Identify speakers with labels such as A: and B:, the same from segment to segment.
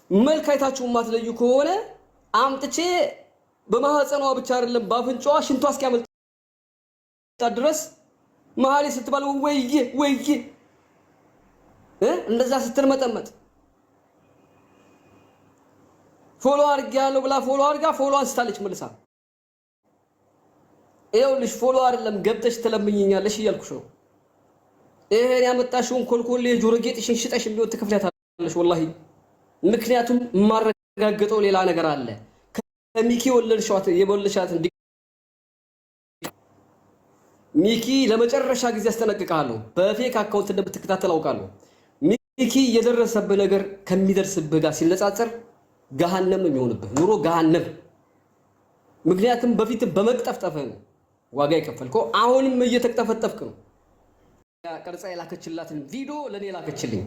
A: መልካይታችሁ ማትለዩ ከሆነ አምጥቼ በማህፀኗ ብቻ አይደለም ባፍንጫዋ ሽንቷ እስኪያመልጥ ድረስ መሐሌ ስትባል ወይዬ እንደዛ ስትርመጠመጥ ፎሎ አድርጊያለሁ ብላ ፎሎ አድርጋ ፎሎ አንስታለች መልሳ። ይኸውልሽ ፎሎ አይደለም ገብተሽ ትለምኝኛለሽ እያልኩሽ ነው። ይሄን ያመጣሽውን ኮልኮሌ ጆሮ ጌጥሽን ሽጠሽ ቢወጥ ትከፍያታለሽ ወላሂ። ምክንያቱም ማረጋገጠው ሌላ ነገር አለ። ከሚኪ የወለድሻት ሚኪ ለመጨረሻ ጊዜ አስጠነቅቃለሁ። በፌክ አካውንት እንደምትከታተል አውቃለሁ። ሚኪ የደረሰብህ ነገር ከሚደርስብህ ጋር ሲነጻጸር ገሃነም የሚሆንብህ ኑሮ ገሃነም። ምክንያቱም በፊት በመቅጠፍጠፍህ ነው ዋጋ የከፈልከው፣ አሁንም እየተቅጠፈጠፍክ ነው። ቀርጻ የላከችላትን ቪዲዮ ለኔ ላከችልኝ።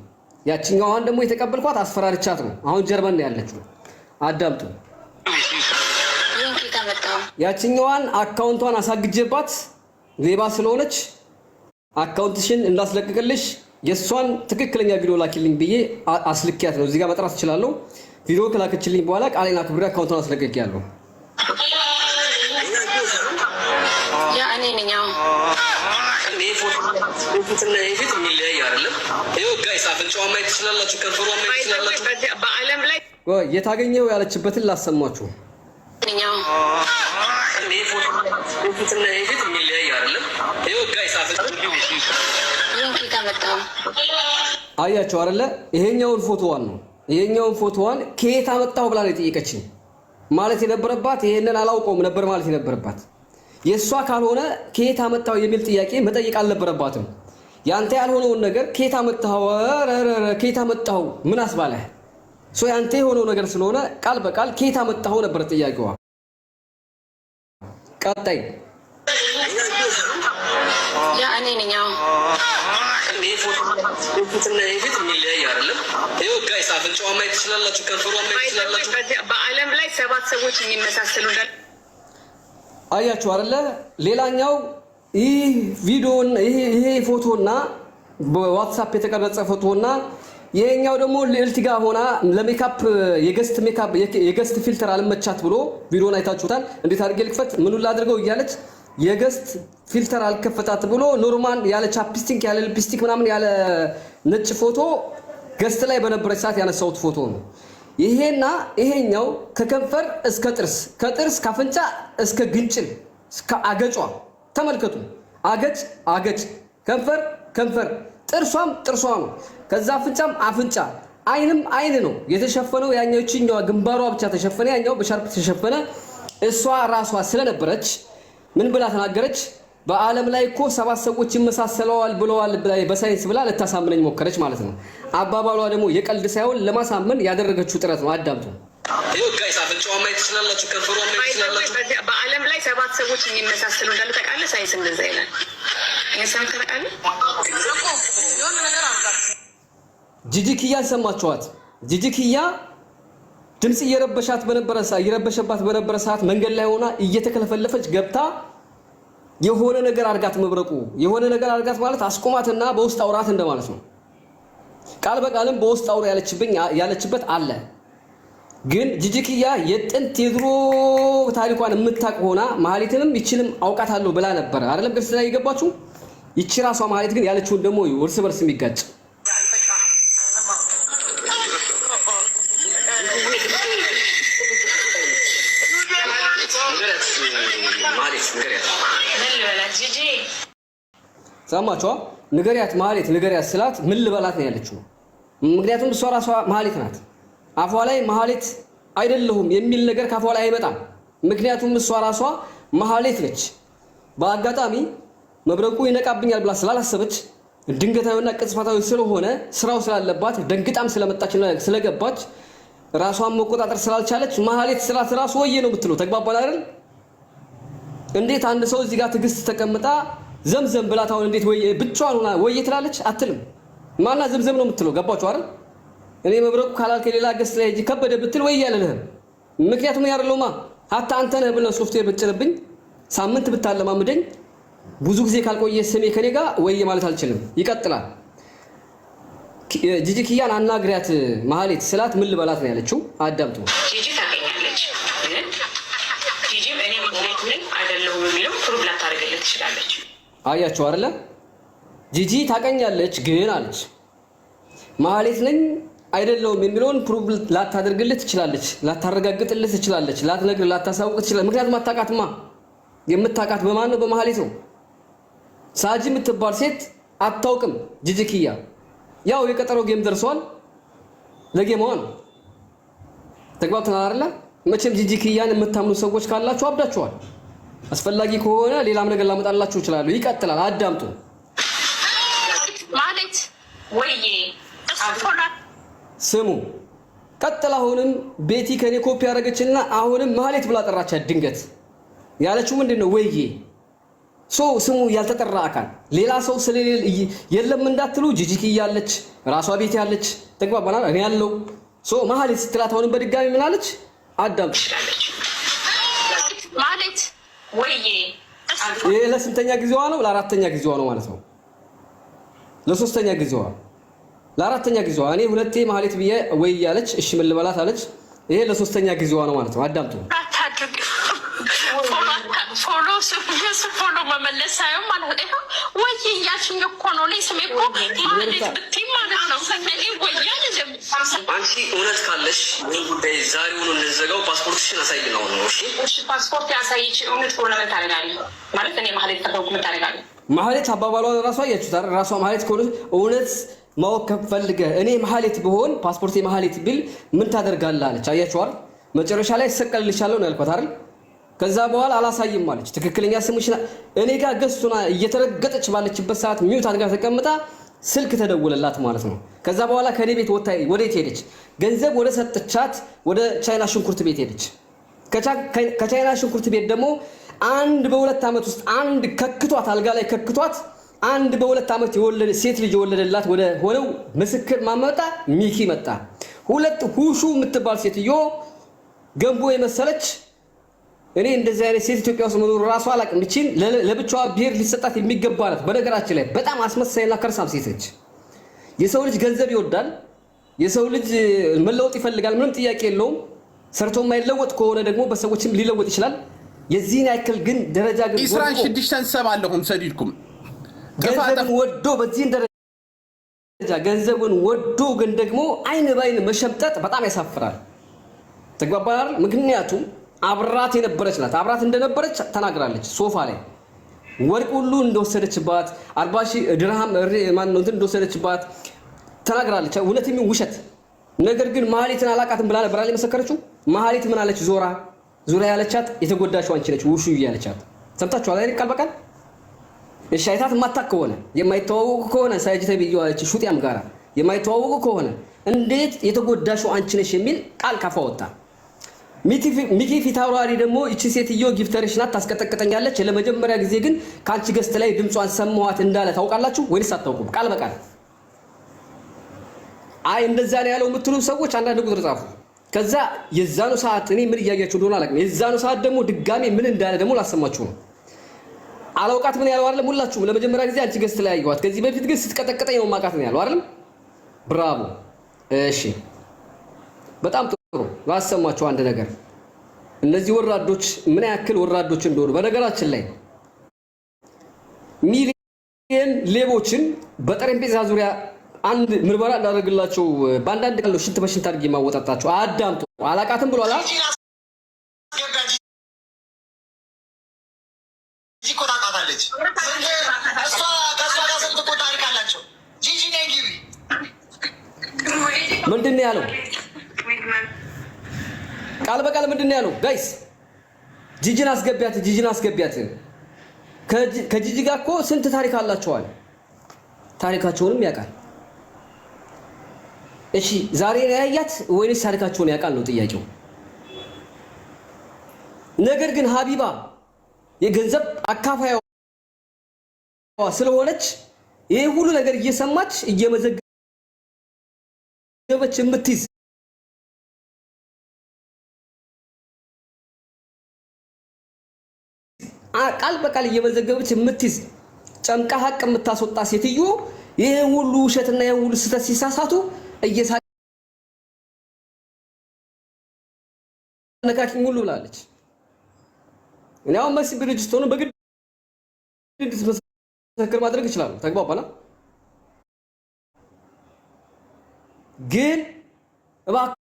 A: ያቺኛዋን ደግሞ የተቀበልኳት አስፈራርቻት ነው። አሁን ጀርመን ነው ያለችው። አዳምጡ። ያቺኛዋን አካውንቷን አሳግጄባት ሌባ ስለሆነች አካውንትሽን እንዳስለቅቅልሽ የሷን ትክክለኛ ቪዲዮ ላኪልኝ ብዬ አስልኪያት ነው። እዚህ ጋር መጥራት እችላለሁ። ቪዲዮ ከላከችልኝ በኋላ ቃሌን አክብሬ አካውንቷን አስለቅቄያለሁ።
B: ያ እኔ ነኝ። ፊት የሚለያይ አይደለም። ይኸው ጋይስ አፍንጫዋ ማየት ትችላላችሁ፣ ከንፈሯ ማየት ትችላላችሁ። በዓለም ላይ
A: የታገኘው ያለችበትን ላሰማችሁ።
B: ፊት የሚለያይ አይደለም። ይኸው ጋይስ
A: አያችሁ አይደለ? ይሄኛውን ፎቶዋን ነው። ይሄኛውን ፎቶዋን ከየት አመጣው ብላ ነው የጠየቀችኝ። ማለት የነበረባት ይሄንን አላውቀውም ነበር ማለት የነበረባት። የሷ ካልሆነ ከየት አመጣው የሚል ጥያቄ መጠየቅ አልነበረባትም። ያንተ ያልሆነውን ነገር ከየት አመጣው ከየት አመጣው ምን አስባለህ? ያንተ የሆነው ነገር ስለሆነ ቃል በቃል ከየት አመጣው ነበር ጥያቄዋ። ቀጣይ
B: ያ እኔ ነኝ። ፊት የሚለያይ አይደለም። ይኸው ጋይስ አፍንጫዋ ማየት ትችላላችሁ፣ ከንፈሯ ማየት ትችላላችሁ። በዓለም ላይ 7 ሰዎች የሚመሳሰሉ
A: አያችሁ አይደለ? ሌላኛው ይህ ቪዲዮና ይሄ ፎቶና በዋትስአፕ የተቀረጸ ፎቶና ይሄኛው ደግሞ ልዕልት ጋር ሆና ለሜካፕ የገስት ፊልተር አልመቻት ብሎ ቪዲዮን አይታችሁታል። እንዴት አድርጌ ልክፈት ምኑን ላድርገው እያለች የገስት ፊልተር አልከፈታት ብሎ ኖርማል ያለ ቻፕስቲክ ያለ ሊፕስቲክ ምናምን ያለ ነጭ ፎቶ ገስት ላይ በነበረች ሰዓት ያነሳውት ፎቶ ነው። ይሄና ይሄኛው ከከንፈር እስከ ጥርስ ከጥርስ ካፍንጫ እስከ ግንጭል እስከ አገጯ ተመልከቱ። አገጭ ከንፈር ጥርሷም ጥርሷ ነው። ከዛ አፍንጫም አፍንጫ አይንም አይን ነው የተሸፈነው። ያኛው እቺኛዋ ግንባሯ ብቻ ተሸፈነ፣ ያኛው በሻርፕ ተሸፈነ። እሷ ራሷ ስለነበረች ምን ብላ ተናገረች? በዓለም ላይ እኮ 7 ሰዎች ይመሳሰለዋል ብለዋል በሳይንስ ብላ ልታሳምነኝ ሞከረች ማለት ነው። አባባሏ ደግሞ የቀልድ ሳይሆን ለማሳመን ያደረገችው ጥረት ነው። አዳምጡ።
B: ይኸው ጋይስ አፍንጫዋ ማየት ትችላላችሁ፣ ከንፈሯ ማየት ትችላላችሁ። በዓለም ላይ 7 ሰዎች የሚመሳሰሉ እንዳሉ ታውቃለህ? ሳይንስ እንደዛ ይላል። የሰም ተረቃለ
A: ጂጂኪያን ሰማችኋት? ጂጂኪያ ድምጽ እየረበሸባት በነበረ ሰዓት መንገድ ላይ ሆና እየተከለፈለፈች ገብታ የሆነ ነገር አርጋት መብረቁ የሆነ ነገር አርጋት ማለት አስቆማትና በውስጥ አውራት እንደማለት ነው። ቃል በቃልም በውስጥ አውራ ያለችበት አለ። ግን ጂጂኪያ የጥንት የድሮ ታሪኳን የምታውቅ ሆና መሐሌትንም ይችልም አውቃታለሁ ብላ ነበር አይደለም? ግልጽ ላይ የገባችሁ ይቺ ራሷ መሐሌት ግን ያለችውን ደግሞ እርስ በርስ የሚጋጭ ሰማችኋ? ንገሪያት መሐሌት ንገሪያት ስላት ምን ልበላት ነው ያለችው። ምክንያቱም እሷ ራሷ መሐሌት ናት። አፏ ላይ መሐሌት አይደለሁም የሚል ነገር ካፏ ላይ አይመጣም። ምክንያቱም እሷ ራሷ መሐሌት ነች። በአጋጣሚ መብረቁ ይነቃብኛል ብላ ስላላሰበች ድንገታዊና ቅጽበታዊ ስለሆነ ስራው ስላለባት ደንግጣም ስለመጣችና ስለገባች ራሷን መቆጣጠር ስላልቻለች መሐሌት ስላት ራሱ ወዬ ነው ብትለው ተግባባን አይደል? እንዴት አንድ ሰው እዚህ ጋር ትግስት ተቀምጣ ዘምዘም ብላታውን እንዴት ወይ ብቻዋን ሆና ወዬ ትላለች? አትልም። ማና ዘምዘም ነው የምትለው። ገባችሁ አይደል? እኔ መብረቁ ካላልከ ሌላ ገስት ላይ እጂ ከበደ ብትል ወይ ያለልህ። ምክንያቱም ያረለውማ ሀታ አንተ ነህ ብለህ ሶፍትዌር ብትጭንብኝ ሳምንት ብታለማምደኝ ብዙ ጊዜ ካልቆየ ስሜ ከኔ ጋር ወይ ማለት አልችልም። ይቀጥላል። ጂጂ ኪያን አናግሪያት ማህሌት ስላት ምን ልበላት ነው ያለችው? አዳምጡ።
B: ጂጂ ታገኛለች ግን ጂጂ እኔ ማህሌት ነኝ አይደለሁም የሚለው ፕሩቭ ላታደርግልህ ትችላለች።
A: አያችሁ አይደለ? ጂጂ ታቀኛለች ግን አለች ማህሌት ነኝ አይደለሁም የሚለውን ፕሩቭ ላታደርግልህ ትችላለች፣ ላታረጋግጥልህ ትችላለች፣ ላትነግር ላታሳውቅ ትችላለች። ምክንያቱም አታውቃትማ። የምታውቃት በማን ነው? በማህሌት ነው። ሳጂ የምትባል ሴት አታውቅም ጂጂ ኪያ። ያው የቀጠሮ ጌም ደርሷል። ለጌማዋ ነው። ተግባብተናል አይደለ? መቼም ጂጂ ኪያን የምታምኑ ሰዎች ካላችሁ አብዳችኋል። አስፈላጊ ከሆነ ሌላም ነገር ላመጣላችሁ ይችላሉ። ይቀጥላል። አዳምጡ።
B: ማለት ወይዬ
A: ስሙ። ቀጥላ አሁንም ቤቲ ከኔ ኮፒ ያደረገችና አሁንም ማህሌት ብላ ጠራቻት። ድንገት ያለችው ምንድነው? ወይዬ ስሙ ያልተጠራ አካል ሌላ ሰው ስለሌለ የለም እንዳትሉ ጂጂ ኪያ ያለች ራሷ ቤት ያለች ተግባባናል። እኔ ያለው ማህሌት ስትላት አሁንም በድጋሚ ምን አለች? አዳምጡ።
B: ማለት ወይዬ
A: ይሄ ለስንተኛ ጊዜዋ ነው? ለአራተኛ ጊዜዋ ነው ማለት ነው። ለሶስተኛ ጊዜዋ ለአራተኛ ጊዜዋ እኔ ሁለቴ ማህሌት ብዬ ወይ ያለች እሺ ምን ልበላት አለች። ይሄ ለሶስተኛ ጊዜዋ ነው ማለት ነው። አዳምጡ።
B: ፎሎ መመለስ ሳይሆን ማለት ነው። ወይ እያልሽኝ እኮ ነው። ስሜ እኮ ማህሌት ብትይ ማለት ነው። አንቺ እውነት ካለሽ ምን ጉዳይ ዛሬውኑ እንዘጋው። ፓስፖርትሽን አሳይ ነው ነው። እሺ ፓስፖርት ያሳይች። እውነት ከሆነ ምን ታደርጋለህ ማለት እኔ ማህሌት ተፈውኩ ምን ታደርጋለህ?
A: ማህሌት አባባሏን ራሷ አያችሁት። ራሷ ማህሌት ከሆነ እውነት ማወቅ ፈልገህ እኔ ማህሌት ብሆን ፓስፖርቴ ማህሌት ቢል ምን ታደርጋለህ አለች። አያችሁ አይደል? መጨረሻ ላይ ሰቀልልሻለሁ ነው ያልኳት አይደል? ከዛ በኋላ አላሳይም አለች። ትክክለኛ ስሙሽ እኔ ጋር ገዝቱና እየተረገጠች ባለችበት ሰዓት ሚውት አድርጋ ተቀምጣ ስልክ ተደውለላት ማለት ነው። ከዛ በኋላ ከኔ ቤት ወዴት ሄደች? ገንዘብ ወደ ሰጥቻት ወደ ቻይና ሽንኩርት ቤት ሄደች። ከቻይና ሽንኩርት ቤት ደግሞ አንድ በሁለት ዓመት ውስጥ አንድ ከክቷት አልጋ ላይ ከክቷት አንድ በሁለት ዓመት የወለደ ሴት ልጅ የወለደላት ወደ ሆነው ምስክር ማመጣ ሚኪ መጣ። ሁለት ሁሹ የምትባል ሴትዮ ገንቦ የመሰለች እኔ እንደዚህ አይነት ሴት ኢትዮጵያ ውስጥ መኖር ራሷ አላውቅም። እቺን ለብቻዋ ብሄር ሊሰጣት የሚገባ ናት። በነገራችን ላይ በጣም አስመሳይና ከርሳም ሴት ነች። የሰው ልጅ ገንዘብ ይወዳል። የሰው ልጅ መለወጥ ይፈልጋል። ምንም ጥያቄ የለውም። ሰርቶ የማይለወጥ ከሆነ ደግሞ በሰዎችም ሊለወጥ ይችላል። የዚህን ያክል ግን ደረጃ ግን
C: ኢስራን ሽድሽተን ሰባለሁም ሰዲድኩም
A: ገንዘብን ወዶ በዚህን ደረጃ ገንዘብን ወዶ ግን ደግሞ አይን ባይን መሸምጠጥ በጣም ያሳፍራል። ተግባባናል። ምክንያቱም አብራት የነበረች ናት። አብራት እንደነበረች ተናግራለች። ሶፋ ላይ ወርቅ ሁሉ እንደወሰደችባት 40,000 ድርሃም ማን ነው እንትን እንደወሰደችባት ተናግራለች። እውነትም ውሸት ነገር ግን ማህሌትን አላቃትም ብላ ነበር አይደል መሰከረችው። ማህሌት ምን አለች? ዙራ ያለቻት የተጎዳሽው አንቺ ነች ውሹ ያለቻት ሰምታችኋል አይደል? ቃል በቃል እሺ። አይታት ማታክ ከሆነ የማይተዋወቁ ከሆነ ሳይጅተ ቢያለች ሹቲያም ጋራ የማይተዋወቁ ከሆነ እንዴት የተጎዳሽው አንቺ ነሽ የሚል ቃል ካፋ ወጣ። ሚኪ ፊታውራሪ ደግሞ እቺ ሴትዮ ጊፍተርሽ ናት ታስቀጠቅጠኛለች። ለመጀመሪያ ጊዜ ግን ካንቺ ገስት ላይ ድምጿን ሰማዋት እንዳለ ታውቃላችሁ ወይስ አታውቁም? ቃል በቃል አይ እንደዛ ነው ያለው የምትሉ ሰዎች አንዳንድ ቁጥር ጻፉ። ከዛ የዛኑ ሰዓት እኔ ምን እያያችሁ እንደሆነ አላውቅም። የዛኑ ሰዓት ደግሞ ድጋሜ ምን እንዳለ ደግሞ ላሰማችሁ ነው። አላውቃት ምን ያለው አይደለም። ሁላችሁም ለመጀመሪያ ጊዜ አንቺ ገስት ላይ ያዩዋት። ከዚህ በፊት ግን ስትቀጠቅጠኝ ነው ማቃት ነው ያለው አይደል? ብራቮ። እሺ በጣም ጥሩ። ላሰማችሁ አንድ ነገር እነዚህ ወራዶች ምን ያክል ወራዶች እንደሆኑ። በነገራችን ላይ ሚሊየን ሌቦችን በጠረጴዛ ዙሪያ አንድ ምርመራ እንዳደርግላቸው በአንዳንድ ቀን ሽንት በሽንት አድርጌ ማወጣጣቸው። አዳምጡ። አላቃትም ብሏላ
D: ይቆጣጣታለች። እሷ ከእሷ ጋር ስንት እኮ ታሪክ አላቸው። ጂጂ ነይ ግቢ።
A: ምንድን ነው ያለው? ቃል በቃል ምንድን ነው ያለው? ጋይስ ጂጂን አስገቢያት፣ ጂጂን አስገቢያት። ከጂጂ ጋር እኮ ስንት ታሪክ አላቸዋል። ታሪካቸውንም ያውቃል። እሺ ዛሬ ያያት ወይንስ ታሪካቸውን ያውቃል ነው ጥያቄው። ነገር ግን ሀቢባ የገንዘብ አካፋይዋ ስለሆነች ይሄ ሁሉ ነገር እየሰማች እየመዘገበች የምትይዝ ቃል በቃል እየመዘገበች የምትይዝ ጨምቃ ሀቅ የምታስወጣ ሴትዮ ይሄ ሁሉ ውሸትና ይሄ ሁሉ ስተት ሲሳሳቱ እየሳቀነካኪኝ ሁሉ ብላለች። እኔ አሁን መሲ ብሪጅስቶን ሆኖ በግድ መስከር ማድረግ ይችላል። ተግባባና ግን እባክህ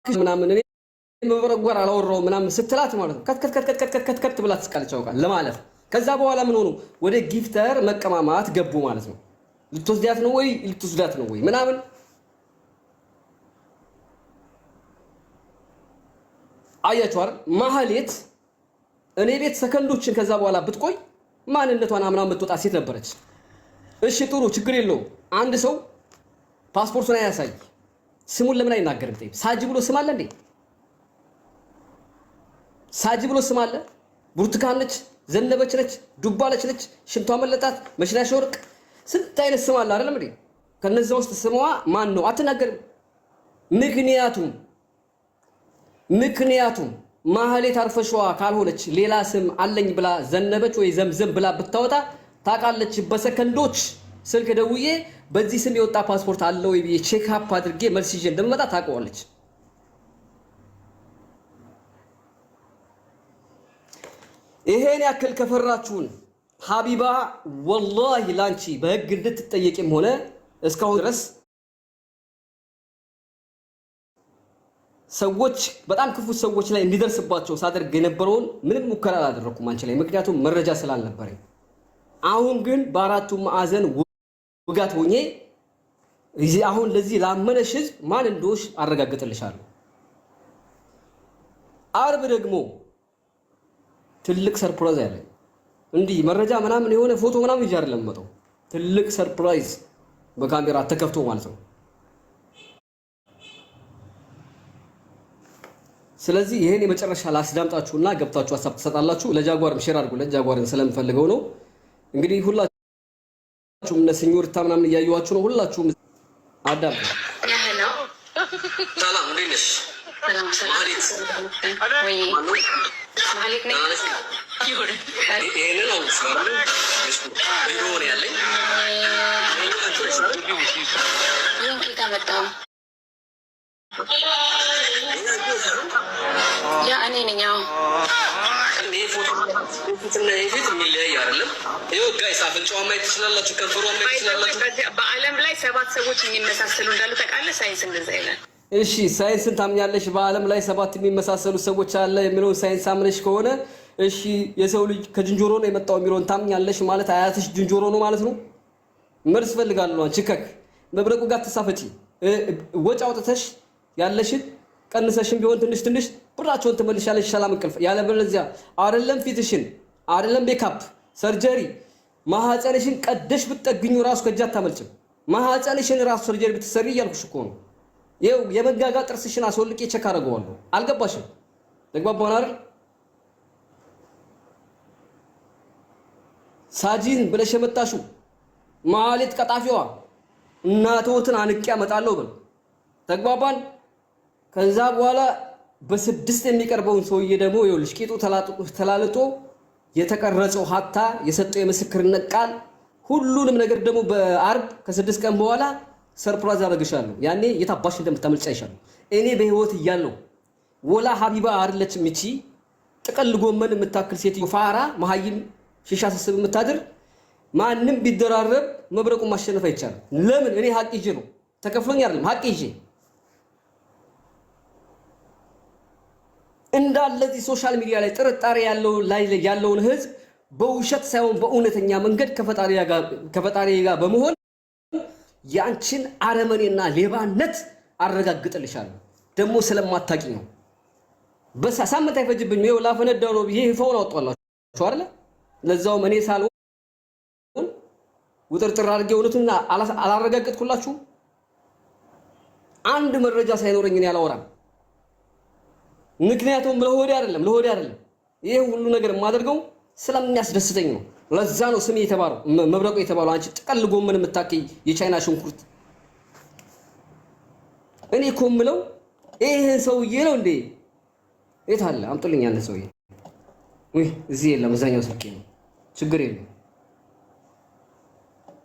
A: ምናምን እኔ መበረጓር አላወራው ምናምን ስትላት ማለት ነው ከት ብላ ትስቃለች አውቃ ለማለፍ። ከዛ በኋላ ምን ሆኑ ወደ ጊፍተር መቀማማት ገቡ ማለት ነው። ልትወስዳት ነው ወይ ልትወስዳት ነው ወይ ምናምን አያችሁ አይደል? ማህሌት እኔ ቤት ሰከንዶችን ከዛ በኋላ ብትቆይ ማንነቷን አምና የምትወጣ ሴት ነበረች። እሺ ጥሩ ችግር የለውም። አንድ ሰው ፓስፖርቱን አያሳይ ስሙን ለምን አይናገርም? ጠይብ ሳጂ ብሎ ስም አለ እንዴ? ሳጂ ብሎ ስም አለ? ብርቱካን ነች፣ ዘነበች ነች፣ ዱባለች ነች፣ ሽንቷ መለጣት፣ መሽናሽ ወርቅ ስንት አይነት ስም አለ አይደለም እንዴ? ከነዛ ውስጥ ስሟ ማን ነው? አትናገርም። ምክንያቱም ማህሌት አርፈሽዋ ካልሆነች ሌላ ስም አለኝ ብላ ዘነበች ወይ ዘምዘም ብላ ብታወጣ ታውቃለች። በሰከንዶች ስልክ ደውዬ በዚህ ስም የወጣ ፓስፖርት አለ ወይ ብዬ ቼክ አፕ አድርጌ መልስ ይዤ እንደምመጣ ታውቀዋለች። ይሄን ያክል ከፈራችሁን ሀቢባ ወላሂ ላንቺ በህግ እንድትጠየቂም ሆነ እስካሁን ድረስ ሰዎች በጣም ክፉ ሰዎች ላይ እንዲደርስባቸው ሳደርግ የነበረውን ምንም ሙከራ አላደረኩም አንቺ ላይ፣ ምክንያቱም መረጃ ስላልነበረኝ። አሁን ግን በአራቱ ማዕዘን ውጋት ሆኜ አሁን ለዚህ ላመነሽ ህዝብ ማን እንደሆንሽ አረጋግጥልሻለሁ። አርብ ደግሞ ትልቅ ሰርፕራይዝ ያለኝ እንዲህ መረጃ ምናምን የሆነ ፎቶ ምናምን ይዤ አይደለም የምመጣው፣ ትልቅ ሰርፕራይዝ በካሜራ ተከፍቶ ማለት ነው። ስለዚህ ይሄን የመጨረሻ ላስዳምጣችሁና ገብታችሁ ሐሳብ ትሰጣላችሁ። ለጃጓርም ሼር አድርጉለት፣ ጃጓርን ስለምፈልገው ነው። እንግዲህ ሁላችሁም እነ ሲኞሪታ ምናምን እያዩዋችሁ ነው። ሁላችሁም አዳም
B: ሰላም እንዴት ነሽ? ያ እኔ ነኝ። በዓለም ላይ 7 ሰዎች የሚመሳሰሉ እንዳሉ ታውቃለህ? ሳይንስ እንደዛ ይላል።
A: እሺ ሳይንስን ታምኛለሽ? በዓለም ላይ 7 የሚመሳሰሉ ሰዎች አለ የሚለውን ሳይንስ አምነሽ ከሆነ እሺ የሰው ልጅ ከጅንጆሮ ነው የመጣው የሚለውን ታምኛለሽ ማለት አያትሽ ጅንጆሮ ነው ማለት ነው? መልስ ፈልጋለሁ። አንቺ ከክ መብረቁ ጋር ተሳፈጪ ወጭ አውጥተሽ ያለሽን ቀንሰሽም ቢሆን ትንሽ ትንሽ ብራቸውን ትመልሻለሽ። ሰላም እንቅልፍ ያለበለዚያ አይደለም ፊትሽን አይደለም ሜካፕ ሰርጀሪ ማህፀንሽን ቀደሽ ብትጠግኙ ራሱ ከእጅ አታመልጭም። ማህፀንሽን ራሱ ሰርጀሪ ብትሰሪ እያልኩሽ እኮ ነው። ይኸው የመንጋጋ ጥርስሽን አስወልቄ ቼክ አደርገዋለሁ። አልገባሽም? ተግባባን አይደል? ሳጂን ብለሽ የመጣሽው ማህሌት ቀጣፊዋ እናቶትን አንቄ አመጣለሁ ብለው ተግባባን። ከዛ በኋላ በ6 የሚቀርበውን ሰውዬ ደግሞ ይኸውልሽ ቂጡ ተላልጦ የተቀረጸው ሀታ የሰጠው የምስክርነት ቃል ሁሉንም ነገር ደግሞ በአርብ ከ6 ቀን በኋላ ሰርፕራይዝ አደርግሻለሁ። ያኔ የታባሽ እንደምታመልጫ ይሻል። እኔ በህይወት እያለሁ ወላ ሀቢባ አይደለችም እቺ ጥቅል ጎመን የምታክል ሴትዮ ፋራ መሀይም ሺሻ ስስብ የምታድር ማንም ቢደራረብ መብረቁን ማሸነፍ አይቻልም። ለምን? እኔ ሀቅ ይዤ ነው። ተከፍሎኝ አይደለም፣ ሀቅ ይዤ እንዳለዚህ ሶሻል ሚዲያ ላይ ጥርጣሬ ያለውን ህዝብ በውሸት ሳይሆን በእውነተኛ መንገድ ከፈጣሪ ጋር በመሆን ያንቺን አረመኔና ሌባነት አረጋግጥልሻለሁ። ደግሞ ስለማታቂ ነው። በሳምንት አይፈጅብኝም። ይኸው ላፈነዳው ነው ብዬ ይፋውን አወጣላችሁ አይደል? ለዛውም እኔ ሳልሆን ውጥርጥር አድርጌ እውነቱን አላረጋግጥኩላችሁ። አንድ መረጃ ሳይኖረኝ እኔ አላወራም። ምክንያቱም ለሆዴ አይደለም ይሄ ሁሉ ነገር የማደርገው ስለሚያስደስተኝ ነው። ለዛ ነው ስሜ የተባለው መብረቁ የተባለው። አንቺ ጥቅል ጎመን የምታከይ የቻይና ሽንኩርት እኔ እኮ የምለው ይሄ ሰውዬ ነው እንዴ? የት አለ? አምጡልኝ ያለ ሰውዬ። እዚህ የለም፣ እዛኛው ስልኬ ነው። ችግር የለም።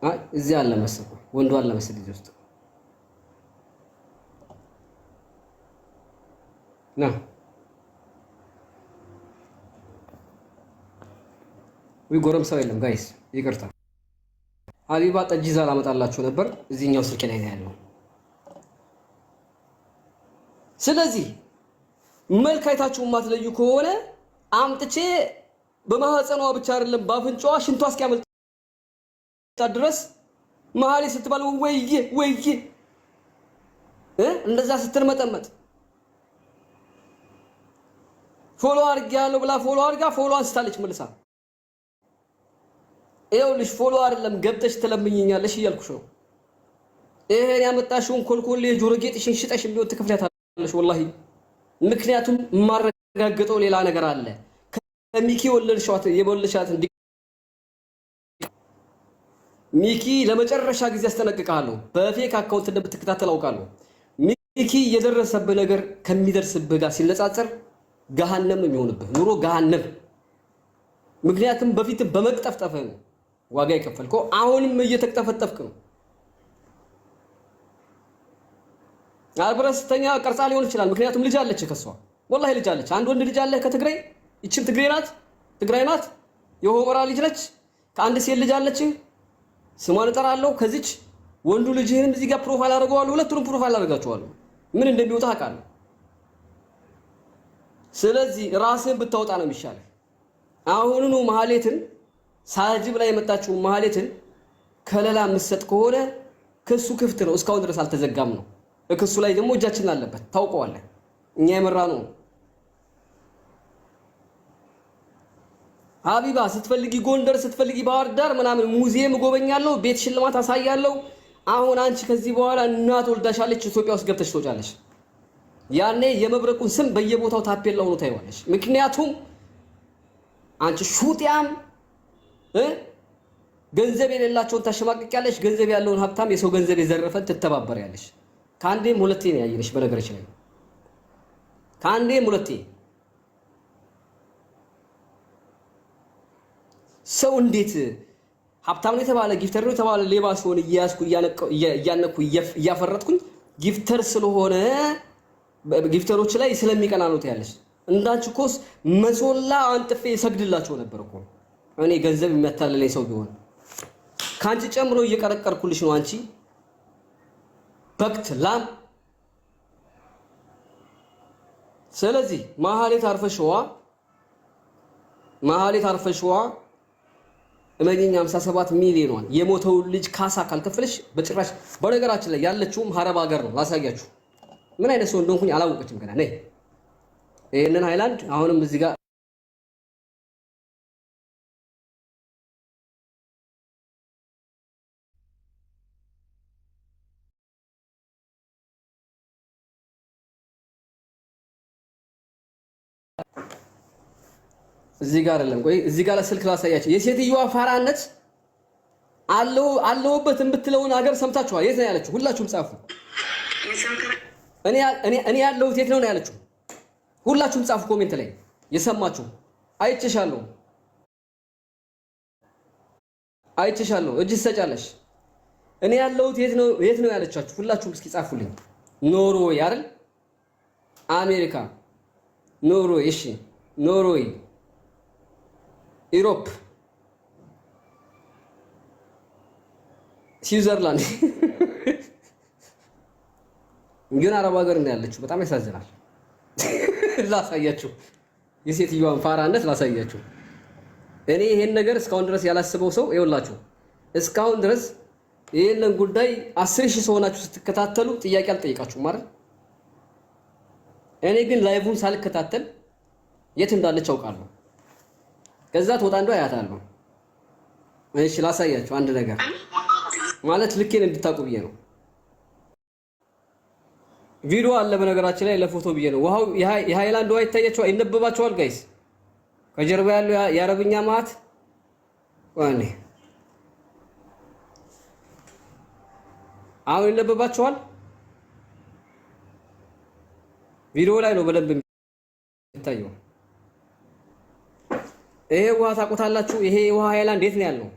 A: አይ እዚህ አለ መሰለኝ ወንዱ አለ መሰለኝ እዚህ ውስጥ ና ወይ ጎረምሳው የለም ጋይስ ይቅርታ። ሀቢባ ጠጅ ይዛ ላመጣላችሁ ነበር እዚህኛው ስልክ ላይ ነው ያለው። ስለዚህ መልክ አይታችሁ የማትለዩ ከሆነ አምጥቼ በማህፀኗ ብቻ አይደለም ባፍንጫዋ ሽንቷ እስኪያመልጣት ድረስ መሀሌ ስትባል ወይዬ እንደዛ ስትርመጠመጥ ፎሎ አድርጌያለሁ ብላ ፎሎ አድርጋ ፎሎ አንስታለች መልሳ። ይኸውልሽ ፎሎ አይደለም ገብተሽ ትለምኝኛለሽ እያልኩሽ ነው። ይሄን ያመጣሽውን ኮልኮሌ የጆሮ ጌጥሽን ሽጠሽ ቢሆን ትከፍያታለሽ ወላሂ። ምክንያቱም የማረጋግጠው ሌላ ነገር አለ። ከሚኪ የወለድሻት ሚኪ ለመጨረሻ ጊዜ አስጠነቅቃለሁ። በፌክ አካውንት እንደምትከታተል አውቃለሁ። ሚኪ የደረሰብህ ነገር ከሚደርስብህ ጋር ሲነጻጸር ገሃነም ነው የሚሆንብህ፣ ኑሮ ገሃነም። ምክንያቱም በፊት በመቅጠፍጠፍህ ነው ዋጋ የከፈልከው፣ አሁንም እየተቅጠፈጠፍክ ነው። አልብረስተኛ ቀርጻ ሊሆን ይችላል። ምክንያቱም ልጅ አለች ከሷ ወላሂ ልጅ አለች። አንድ ወንድ ልጅ አለ ከትግራይ፣ ይችም ትግራይ ናት፣ የሆመራ ልጅ ነች። ከአንድ ሴት ልጅ አለች፣ ስሟን እጠራለሁ። ከዚች ወንዱ ልጅህን እዚህ ጋር ፕሮፋይል አደርገዋለሁ። ሁለቱንም ፕሮፋይል አደርጋቸዋለሁ። ምን እንደሚወጣ አውቃለሁ። ስለዚህ ራስህን ብታወጣ ነው የሚሻለው። አሁኑኑ ማህሌትን ሳጅብ ላይ የመጣችው ማህሌትን ከለላ የምትሰጥ ከሆነ ክሱ ክፍት ነው፣ እስካሁን ድረስ አልተዘጋም ነው። ክሱ ላይ ደግሞ እጃችን አለበት፣ ታውቀዋለህ። እኛ የመራ ነው። ሀቢባ ስትፈልጊ ጎንደር፣ ስትፈልጊ ባህር ዳር ምናምን ሙዚየም እጎበኛለሁ፣ ቤት ሽልማት አሳያለሁ። አሁን አንቺ ከዚህ በኋላ እናት ወልዳሻለች፣ ኢትዮጵያ ውስጥ ገብተሽ ትወጫለሽ። ያኔ የመብረቁን ስም በየቦታው ታፔላው ነው ታይዋለሽ። ምክንያቱም አንቺ ሹጢያም ገንዘብ የሌላቸውን ታሸማቅቂያለሽ፣ ገንዘብ ያለውን ሀብታም የሰው ገንዘብ የዘረፈን ትተባበሪያለሽ። ከአንዴም ሁለቴ ነው ያየነሽ። በነገርሽ ላይ ከአንዴም ሁለቴ ሰው እንዴት ሀብታም ነው የተባለ ጊፍተር ነው የተባለ ሌባ ሲሆን እያያዝኩ እያነኩ እያፈረጥኩኝ ጊፍተር ስለሆነ ጊፍተሮች ላይ ስለሚቀና ነው ታያለሽ። እንዳንቺ እኮስ መሶላ አንጥፌ ሰግድላቸው ነበር እኮ እኔ ገንዘብ የሚያታልለኝ ሰው ቢሆን ካንቺ ጨምሮ እየቀረቀርኩልሽ ነው። አንቺ በክት ላም። ስለዚህ ማህሌት አርፈሽዋ እመኚኝ 57 ሚሊዮን የሞተው ልጅ ካሳ ካልከፈለሽ በጭራሽ። በነገራችን ላይ ያለችውም ሀረብ ሀገር ነው። ላሳያችሁ ምን አይነት ሰው እንደሆንኩኝ አላወቀችም ገና። ነይ ይሄንን ሃይላንድ አሁንም እዚህ ጋር እዚህ ጋር አይደለም። ቆይ እዚህ ጋር ለስልክ ላሳያችሁ። የሴትዮዋ ፋራነት አለውበት የምትለውን ሀገር ሰምታችኋል? የት ነው ያለችው? ሁላችሁም ጻፉ። እኔ ያለሁት የት ነው ያለችው? ሁላችሁም ጻፉ ኮሜንት ላይ የሰማችሁ። አይቼሻለሁ እጅ ትሰጫለሽ። እኔ ያለሁት የት ነው ያለቻችሁ? ሁላችሁም እስኪ ጻፉልኝ። ኖርዌይ አይደል? አሜሪካ፣ ኖርዌይ። እሺ ኖርዌይ፣ ኢሮፕ፣ ስዊዘርላንድ ግን አረብ ሀገር ነው ያለችው። በጣም ያሳዝናል። ላሳያችሁ የሴትዮዋን ፋራነት ላሳያችሁ። እኔ ይሄን ነገር እስካሁን ድረስ ያላስበው ሰው ይኸውላችሁ፣ እስካሁን ድረስ ይሄንን ጉዳይ 10,000 ሰው ሆናችሁ ስትከታተሉ ጥያቄ አልጠይቃችሁም ማለት። እኔ ግን ላይቭን ሳልከታተል የት እንዳለች አውቃለሁ። ከዛ ተወጣ እንደው አያታለሁ። እሺ ላሳያችሁ አንድ ነገር ማለት ልኬን እንድታውቁ ብዬ ነው። ቪዲዮ አለ በነገራችን ላይ ለፎቶ ብዬ ነው። ውሃው የሃይላንድ ውሃ ይታያችኋል፣ ይነበባችኋል ጋይስ። ከጀርባ ያለው የአረብኛ ማት ወኔ አሁን ይነበባችኋል። ቪዲዮ ላይ ነው በደንብ የሚታየው። ይሄ ውሃ ታውቁታላችሁ? ይሄ ውሃ ሃይላንድ የት ነው ያለው?